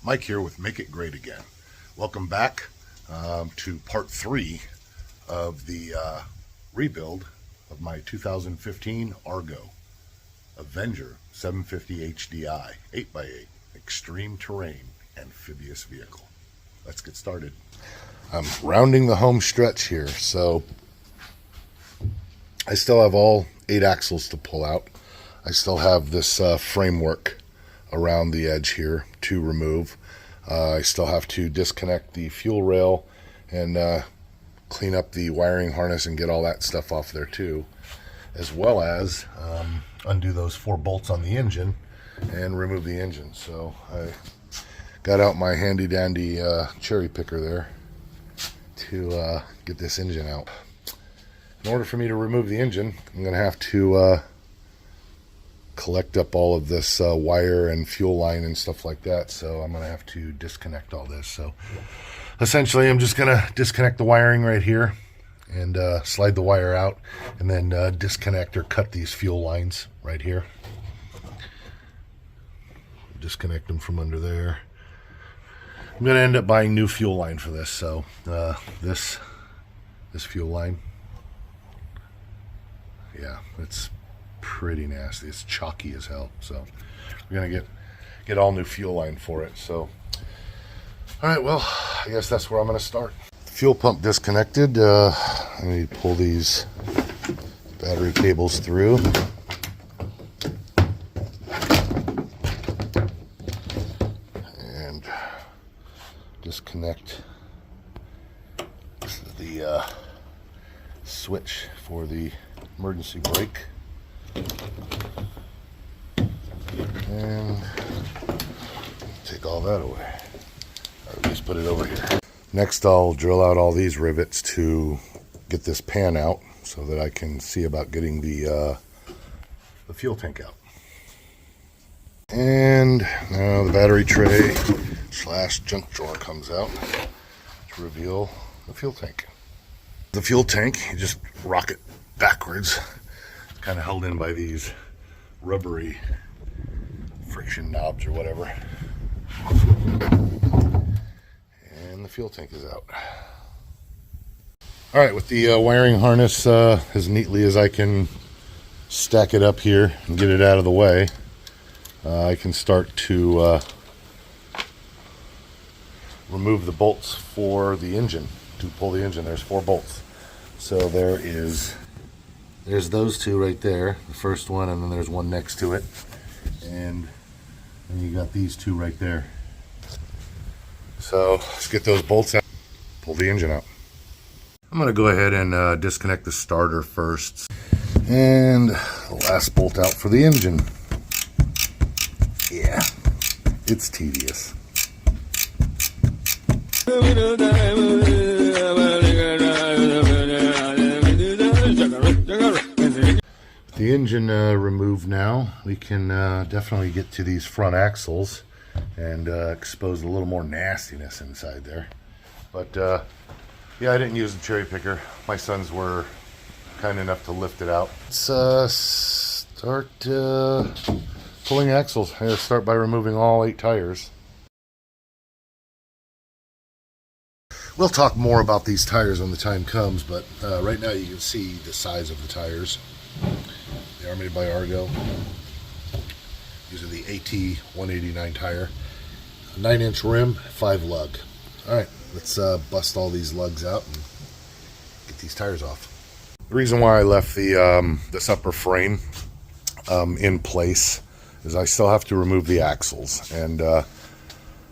Mike here with Make It Great Again. Welcome back to part 3 of the rebuild of my 2015 Argo Avenger 750 HDI 8x8 extreme terrain amphibious vehicle. Let's get started. I'm rounding the home stretch here, so I still have all 8 axles to pull out. I still have this framework around the edge here to remove. I still have to disconnect the fuel rail and clean up the wiring harness and get all that stuff off there too, as well as undo those 4 bolts on the engine and remove the engine. So I got out my handy dandy cherry picker there to get this engine out. In order for me to remove the engine, I'm going to have to collect up all of this wire and fuel line and stuff like that. So I'm going to have to disconnect all this. So essentially I'm just going to disconnect the wiring right here and slide the wire out, and then disconnect or cut these fuel lines right here. Disconnect them from under there. I'm going to end up buying new fuel line for this. So this fuel line, yeah, it's pretty nasty. It's chalky as hell. So we're gonna get all new fuel line for it. So all right, well, I guess that's where I'm gonna start. Fuel pump disconnected. I need to pull these battery cables through. And disconnect. This is the switch for the emergency brake. And take all that away, or at least put it over here. Next, I'll drill out all these rivets to get this pan out so that I can see about getting the fuel tank out. And now the battery tray / junk drawer comes out to reveal the fuel tank. The fuel tank, you just rock it backwards. It's kind of held in by these rubbery friction knobs or whatever, and the fuel tank is out. All right, with the wiring harness as neatly as I can stack it up here and get it out of the way, I can start to remove the bolts for the engine. To pull the engine, there's 4 bolts. So there's those 2 right there, the first one, and then there's one next to it, and then you got these 2 right there. So let's get those bolts out, pull the engine out. I'm going to go ahead and disconnect the starter first, and the last bolt out for the engine. Yeah, it's tedious. The engine removed now, we can definitely get to these front axles and expose a little more nastiness inside there. But yeah, I didn't use the cherry picker. My sons were kind enough to lift it out. Let's start pulling axles. I'm going to start by removing all 8 tires. We'll talk more about these tires when the time comes, but right now you can see the size of the tires. They are made by Argo. These are the AT 189 tire. 9-inch rim, 5 lug. Alright, let's bust all these lugs out and get these tires off. The reason why I left the this upper frame in place is I still have to remove the axles. And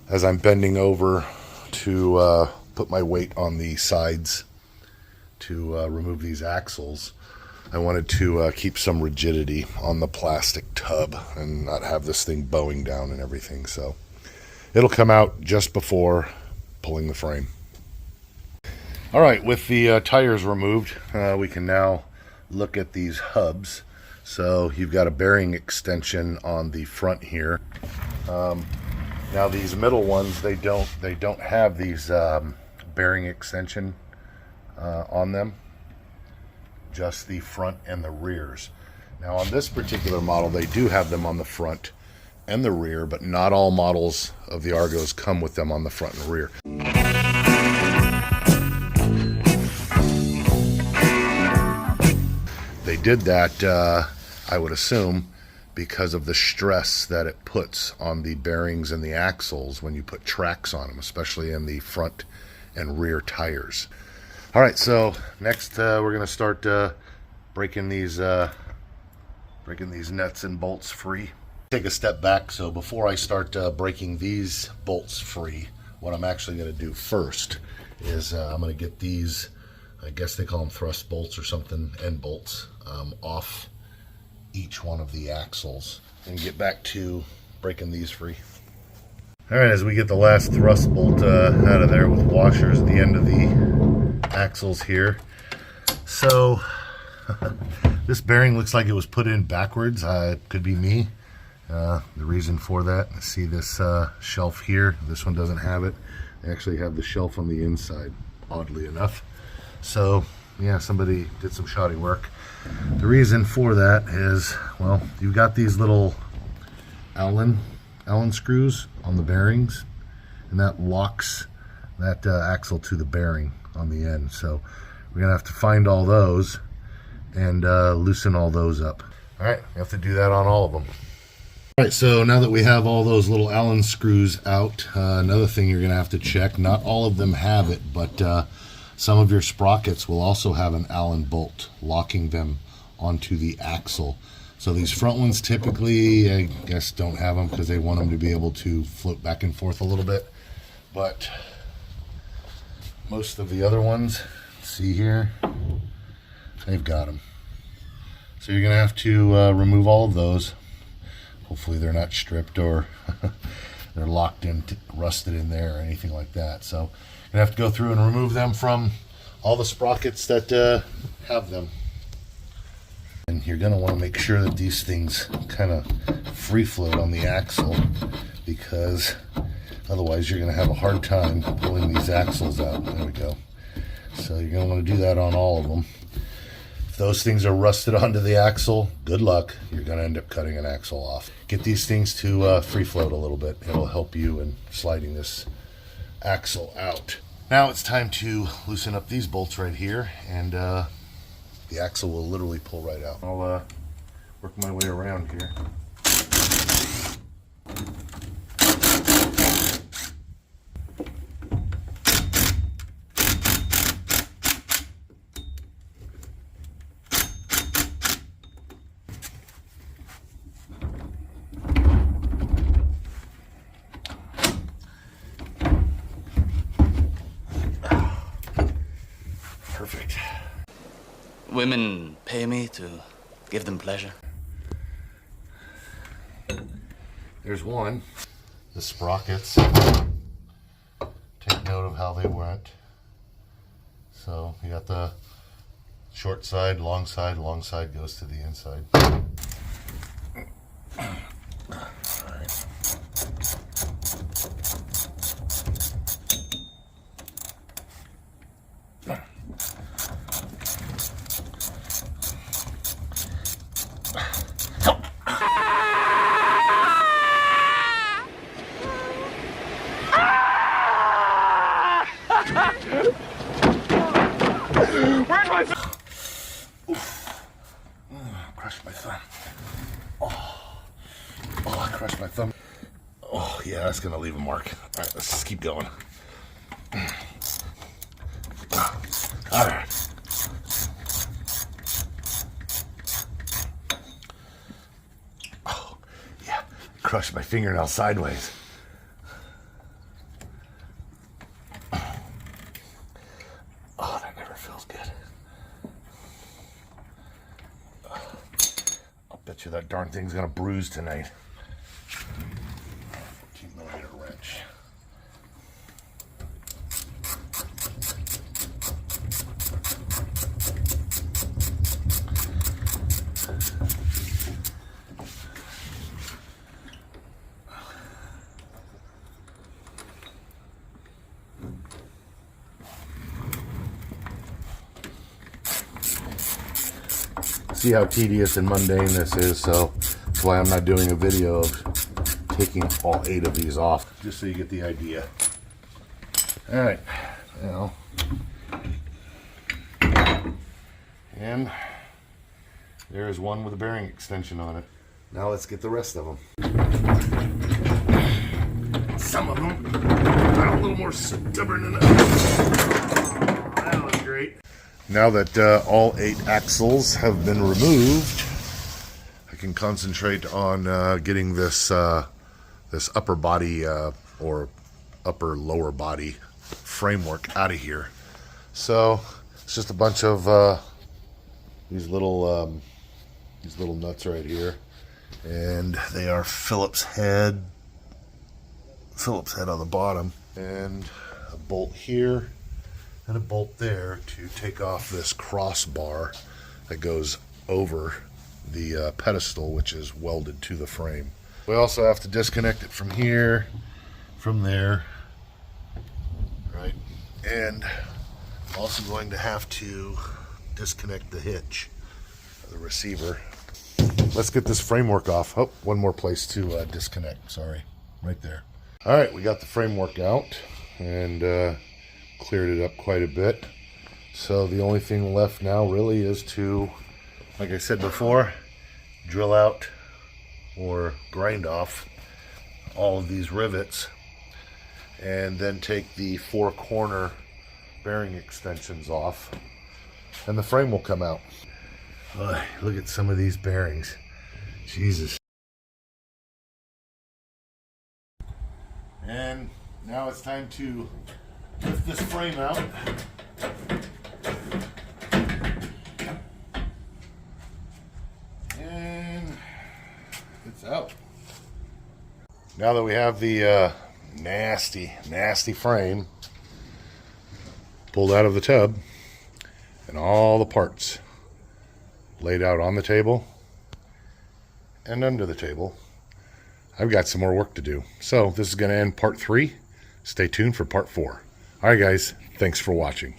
as I'm bending over to put my weight on the sides to remove these axles, I wanted to keep some rigidity on the plastic tub and not have this thing bowing down and everything. So it'll come out just before pulling the frame. All right, with the tires removed, we can now look at these hubs. So you've got a bearing extension on the front here. Now these middle ones, they don't have these bearing extension on them. Just the front and the rears. Now on this particular model, they do have them on the front and the rear, but not all models of the Argos come with them on the front and rear. They did that, I would assume, because of the stress that it puts on the bearings and the axles when you put tracks on them, especially in the front and rear tires. All right, so next we're going to start breaking these nuts and bolts free. Take a step back. So before I start breaking these bolts free, what I'm actually going to do first is I'm going to get these, I guess they call them thrust bolts or something, end bolts, off each one of the axles and get back to breaking these free. All right, as we get the last thrust bolt out of there with washers at the end of the axles here. So this bearing looks like it was put in backwards. It could be me. The reason for that, see this shelf here, this one doesn't have it. They actually have the shelf on the inside, oddly enough. So yeah, somebody did some shoddy work. The reason for that is, well, you've got these little Allen screws on the bearings, and that locks that axle to the bearing on the end. So we're gonna have to find all those and loosen all those up. All right, we have to do that on all of them. All right, so now that we have all those little Allen screws out, another thing you're gonna have to check, not all of them have it, but some of your sprockets will also have an Allen bolt locking them onto the axle. So these front ones typically, I guess, don't have them because they want them to be able to float back and forth a little bit. But most of the other ones, see here, they've got them. So you're gonna have to remove all of those. Hopefully they're not stripped or they're locked in, rusted in there or anything like that. So you're gonna have to go through and remove them from all the sprockets that have them. And you're gonna wanna make sure that these things kind of free float on the axle, because otherwise you're gonna have a hard time pulling these axles out. There we go. So you're gonna wanna do that on all of them. If those things are rusted onto the axle, good luck. You're gonna end up cutting an axle off. Get these things to free float a little bit. It'll help you in sliding this axle out. Now it's time to loosen up these bolts right here, and the axle will literally pull right out. I'll work my way around here. Perfect. Women pay me to give them pleasure. There's one. The sprockets. Take note of how they went. So you got the short side, long side goes to the inside. Alright. Where's my Crushed my thumb. Oh, I crushed my thumb. Oh, yeah, that's gonna leave a mark. All right, let's just keep going. All right. Oh, yeah, crushed my fingernail sideways. Oh, that never feels good. I'll bet you that darn thing's gonna bruise tonight. 14mm wrench. See how tedious and mundane this is, so that's why I'm not doing a video of taking all 8 of these off, just so you get the idea. All right, now, and there's one with a bearing extension on it. Now let's get the rest of them. Some of them are a little more stubborn than others. Oh, that was great. Now that all 8 axles have been removed, I can concentrate on getting this this upper body or upper lower body framework out of here. So it's just a bunch of these little nuts right here, and they are Phillips head on the bottom, and a bolt here and a bolt there to take off this crossbar that goes over the pedestal, which is welded to the frame. We also have to disconnect it from here, from there, right? And I'm also going to have to disconnect the hitch, the receiver. Let's get this framework off. Oh, one more place to disconnect, sorry, right there. All right, we got the framework out and cleared it up quite a bit. So the only thing left now really is to, like I said before, drill out or grind off all of these rivets, and then take the 4 corner bearing extensions off, and the frame will come out. Look at some of these bearings. Jesus. And now it's time to lift this frame out. And it's out. Now that we have the nasty frame pulled out of the tub and all the parts laid out on the table and under the table, I've got some more work to do. So this is going to end part 3. Stay tuned for part 4. All right, guys, thanks for watching.